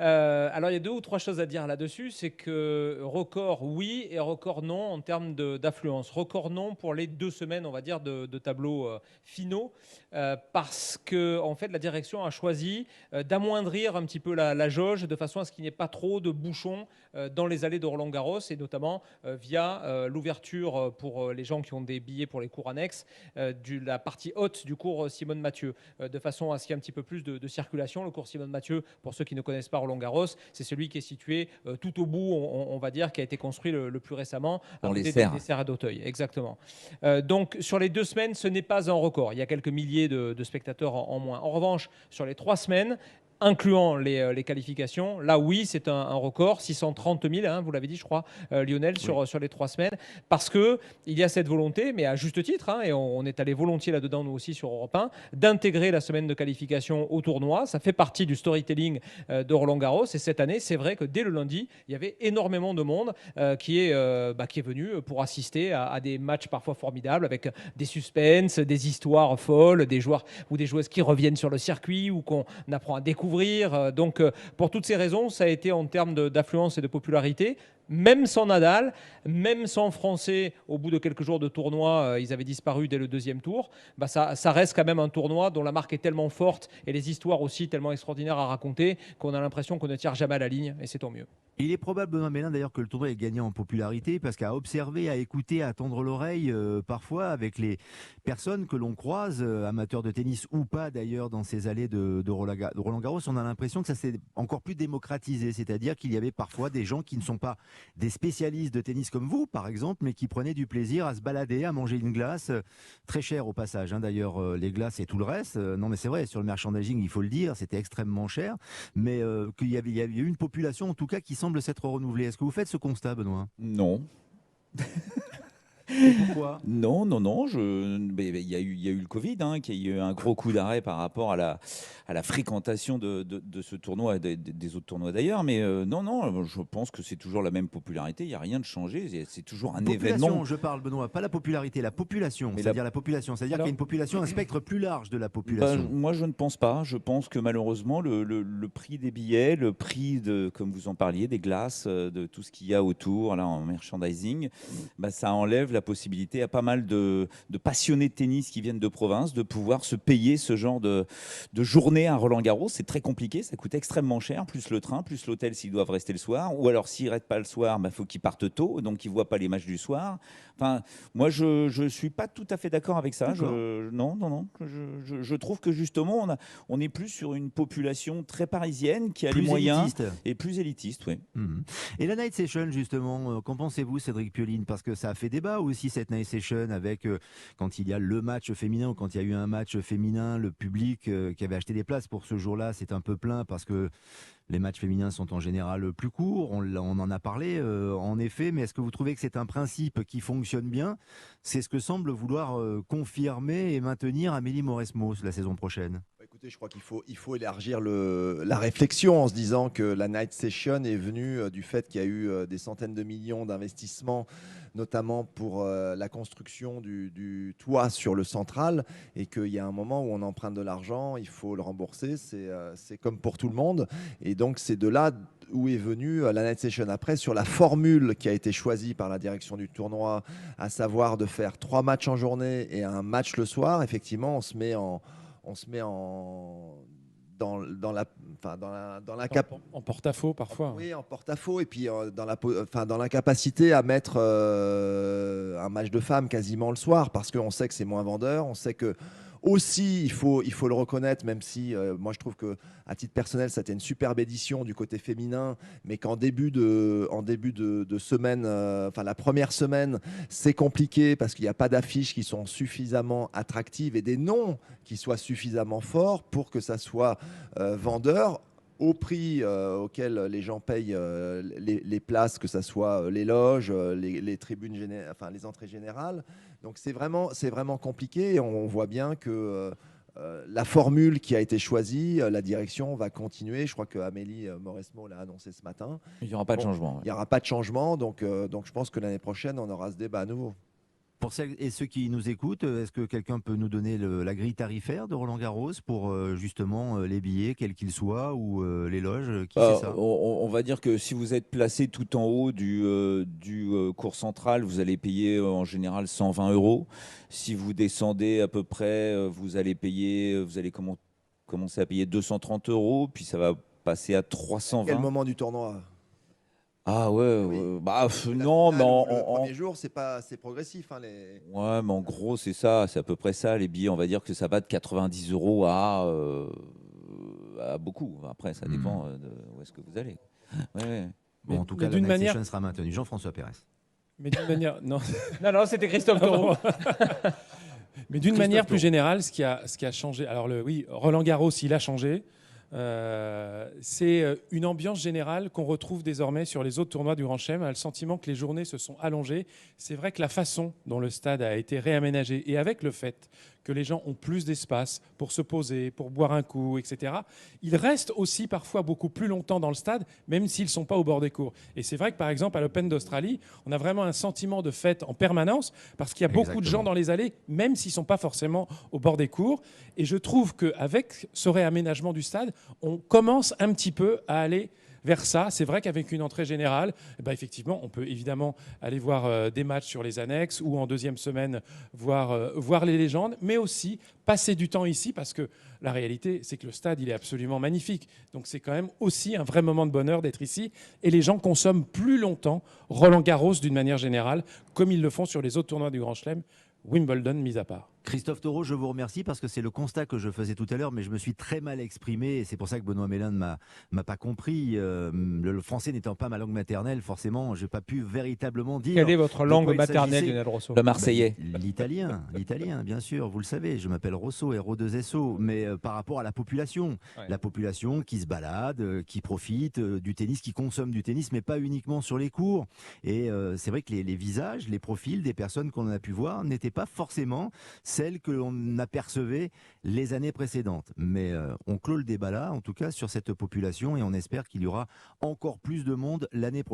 Alors, il y a 2 ou 3 choses à dire là-dessus. C'est que record, oui, et record non en termes d'affluence. Record non pour les 2 semaines, on va dire, de tableaux finaux, parce que en fait, la direction a choisi d'amoindrir un petit peu la jauge de façon à ce qu'il n'y ait pas trop de bouchons dans les allées de Roland-Garros, et notamment via l'ouverture pour les gens qui ont des billets pour les cours annexes, de la partie haute du cours Simone Mathieu, de façon à ce qu'il y ait un petit peu plus de circulation. Le cours Simone Mathieu, pour ceux qui ne connaissent pas Roland-Garros, c'est celui qui est situé tout au bout, on va dire, qui a été construit le plus récemment, à Dans les côté des serres. Serres d'Auteuil. Exactement. Donc, sur les 2 semaines, ce n'est pas un record. Il y a quelques milliers de spectateurs en moins. En revanche, sur les 3 semaines, incluant les qualifications, là oui, c'est un record, 630 000, hein, vous l'avez dit, je crois, Lionel, Oui. sur les 3 semaines, parce qu'il y a cette volonté, mais à juste titre, hein, et on est allé volontiers là-dedans, nous aussi, sur Europe 1, d'intégrer la semaine de qualification au tournoi. Ça fait partie du storytelling de Roland-Garros, et cette année, c'est vrai que dès le lundi, il y avait énormément de monde qui est venu pour assister à des matchs parfois formidables, avec des suspens, des histoires folles, des joueurs ou des joueuses qui reviennent sur le circuit ou qu'on apprend à découvrir. Donc, pour toutes ces raisons, ça a été en termes d'affluence et de popularité. Même sans Nadal, même sans Français, au bout de quelques jours de tournoi, ils avaient disparu dès le 2e tour. Ça reste quand même un tournoi dont la marque est tellement forte et les histoires aussi tellement extraordinaires à raconter qu'on a l'impression qu'on ne tire jamais à la ligne, et c'est tant mieux. Il est probable, Benoît Mélin, d'ailleurs, que le tournoi ait gagné en popularité parce qu'à observer, à écouter, à tendre l'oreille, parfois avec les personnes que l'on croise, amateurs de tennis ou pas d'ailleurs, dans ces allées de Roland-Garros, on a l'impression que ça s'est encore plus démocratisé. C'est-à-dire qu'il y avait parfois des gens qui ne sont pas des spécialistes de tennis comme vous, par exemple, mais qui prenaient du plaisir à se balader, à manger une glace, très chère au passage, hein, d'ailleurs, les glaces et tout le reste. Non, mais c'est vrai, sur le merchandising, il faut le dire, c'était extrêmement cher, mais il y avait eu une population, en tout cas, qui semble s'être renouvelée. Est-ce que vous faites ce constat, Benoît? Non. Et pourquoi? Non, non, non. Il y a eu le Covid, hein, qui a eu un gros coup d'arrêt par rapport à la fréquentation de ce tournoi et des autres tournois d'ailleurs. Mais non, non, je pense que c'est toujours la même popularité. Il n'y a rien de changé. C'est toujours un événement. Population, je parle, Benoît, pas la popularité, la population, Mais c'est-à-dire la population, c'est-à-dire qu'il y a Alors, une population, un spectre plus large de la Ben, population. moi, je ne pense pas. Je pense que malheureusement, le prix des billets, le prix comme vous en parliez, des glaces, de tout ce qu'il y a autour, là, en merchandising, ben, ça enlève la possibilité à pas mal de passionnés de tennis qui viennent de province de pouvoir se payer ce genre de journée à Roland-Garros. C'est très compliqué, ça coûte extrêmement cher, plus le train, plus l'hôtel s'ils doivent rester le soir. Ou alors, s'ils ne restent pas le soir, il faut qu'ils partent tôt, donc ils ne voient pas les matchs du soir. Enfin, moi, je ne suis pas tout à fait d'accord avec ça. D'accord. Non, non, non. Je trouve que justement, on est plus sur une population très parisienne qui a les Plus moyens élitiste. et plus élitiste, oui. Mhm. Et la night session, justement, qu'en pensez-vous, Cédric Pioline? Parce que ça a fait débat aussi, cette night session, avec quand il y a le match féminin ou quand il y a eu un match féminin, le public qui avait acheté des places pour ce jour-là, c'est un peu plein parce que les matchs féminins sont en général plus courts. On en a parlé, en effet, mais est-ce que vous trouvez que c'est un principe qui fonctionne bien? C'est ce que semble vouloir confirmer et maintenir Amélie Mauresmo la saison prochaine. Bah, écoutez, je crois qu'il faut élargir la réflexion en se disant que la night session est venue du fait qu'il y a eu des centaines de millions d'investissements, notamment pour la construction du toit sur le central, et qu'il y a un moment où on emprunte de l'argent, il faut le rembourser, c'est comme pour tout le monde. Et donc c'est de là où est venue la night session. Après, sur la formule qui a été choisie par la direction du tournoi, à savoir de faire 3 matchs en journée et un match le soir, effectivement, on se met dans la En porte-à-faux parfois. oui, en porte-à-faux, et puis dans l'incapacité à mettre un match de femmes quasiment le soir, parce qu'on sait que c'est moins vendeur. On sait que aussi, il faut le reconnaître, même si moi je trouve que à titre personnel, c'était une superbe édition du côté féminin, mais qu'en début de semaine, la première semaine, c'est compliqué parce qu'il n'y a pas d'affiches qui sont suffisamment attractives et des noms qui soient suffisamment forts pour que ça soit vendeur au prix auquel les gens payent les places, que ce soit les loges, les tribunes, les entrées générales. Donc c'est vraiment compliqué, et on voit bien que la formule qui a été choisie, la direction va continuer. Je crois que Amélie Mauresmo l'a annoncé ce matin. Il n'y aura pas de Bon, changement. il n'y aura pas de changement, donc je pense que l'année prochaine, on aura ce débat à nouveau. Pour celles et ceux qui nous écoutent, est-ce que quelqu'un peut nous donner la grille tarifaire de Roland-Garros pour justement les billets, quels qu'ils soient, ou les loges? Qui fait ça? On va dire que si vous êtes placé tout en haut du cours central, vous allez payer en général 120 euros. Si vous descendez à peu près, vous allez commencer à payer 230 euros, puis ça va passer à Quel 320. moment du tournoi? Ah ouais, Oui. bah La non, mais finale ou le premier jour, c'est progressif, hein, ouais, mais en gros, c'est ça, c'est à peu près ça. Les billets, on va dire que ça va de 90 euros à beaucoup. Après, ça dépend de où est-ce que vous allez. Ouais, ouais. Bon, en tout cas, la d'une night manière, session sera maintenue. Jean-François Pérez. mais d'une manière, non. Non, c'était Christophe Taureau. Mais d'une Christophe manière plus Taureau. générale, ce qui a changé. Alors oui, Roland Garros, il a changé. C'est une ambiance générale qu'on retrouve désormais sur les autres tournois du Grand Chelem. On a le sentiment que les journées se sont allongées. C'est vrai que la façon dont le stade a été réaménagé, et avec le fait que les gens ont plus d'espace pour se poser, pour boire un coup, etc., ils restent aussi parfois beaucoup plus longtemps dans le stade, même s'ils ne sont pas au bord des cours. Et c'est vrai que par exemple à l'Open d'Australie, on a vraiment un sentiment de fête en permanence, parce qu'il y a beaucoup de gens dans les allées, même s'ils ne sont pas forcément au bord des cours. Et je trouve qu'avec ce réaménagement du stade, on commence un petit peu à aller vers ça. C'est vrai qu'avec une entrée générale, effectivement, on peut évidemment aller voir des matchs sur les annexes ou en deuxième semaine voir les légendes, mais aussi passer du temps ici parce que la réalité, c'est que le stade, il est absolument magnifique. Donc c'est quand même aussi un vrai moment de bonheur d'être ici et les gens consomment plus longtemps Roland-Garros d'une manière générale, comme ils le font sur les autres tournois du Grand Chelem, Wimbledon mis à part. Christophe Taureau, je vous remercie parce que c'est le constat que je faisais tout à l'heure, mais je me suis très mal exprimé et c'est pour ça que Benoît Mélin ne m'a pas compris. Le français n'étant pas ma langue maternelle, forcément, je n'ai pas pu véritablement dire. Quelle est votre de langue quoi il maternelle, s'agissait. Lionel Rousseau? Le Marseillais. L'italien, bien sûr, vous le savez, je m'appelle Rosso, RO2SO, mais par rapport à la population, Ouais. la population qui se balade, qui profite du tennis, qui consomme du tennis, mais pas uniquement sur les cours. Et c'est vrai que les visages, les profils des personnes qu'on a pu voir n'étaient pas forcément celles que l'on apercevait les années précédentes. Mais on clôt le débat là, en tout cas sur cette population, et on espère qu'il y aura encore plus de monde l'année prochaine.